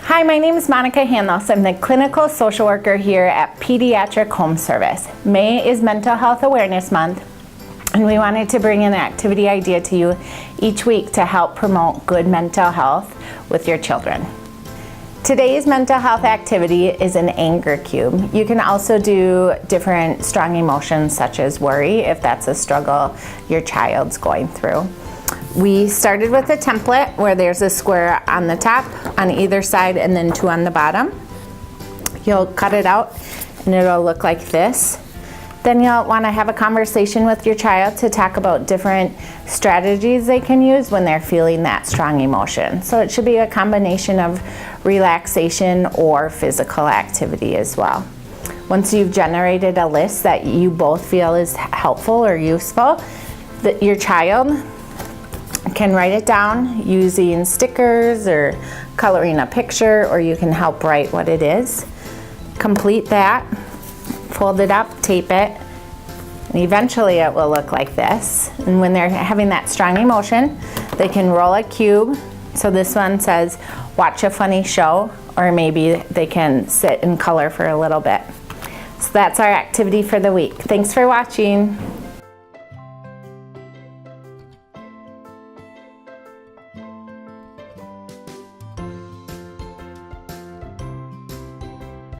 Hi, my name is Monica Hanlos. I'm the clinical social worker here at Pediatric Home Service. May is Mental Health Awareness Month, and we wanted to bring an activity idea to you each week to help promote good mental health with your children. Today's mental health activity is an anger cube. You can also do different strong emotions such as worry if that's a struggle your child's going through. We started with a template where there's a square on the top, on either side, and then 2 on the bottom. You'll cut it out and it'll look like this. Then you'll want to have a conversation with your child to talk about different strategies they can use when they're feeling that strong emotion. So it should be a combination of relaxation or physical activity as well. Once you've generated a list that you both feel is helpful or useful, your child can write it down using stickers or coloring a picture, or you can help write what it is. Complete that, fold it up, tape it, and eventually it will look like this. And when they're having that strong emotion, they can roll a cube. So this one says, watch a funny show, or maybe they can sit and color for a little bit. So that's our activity for the week. Thanks for watching.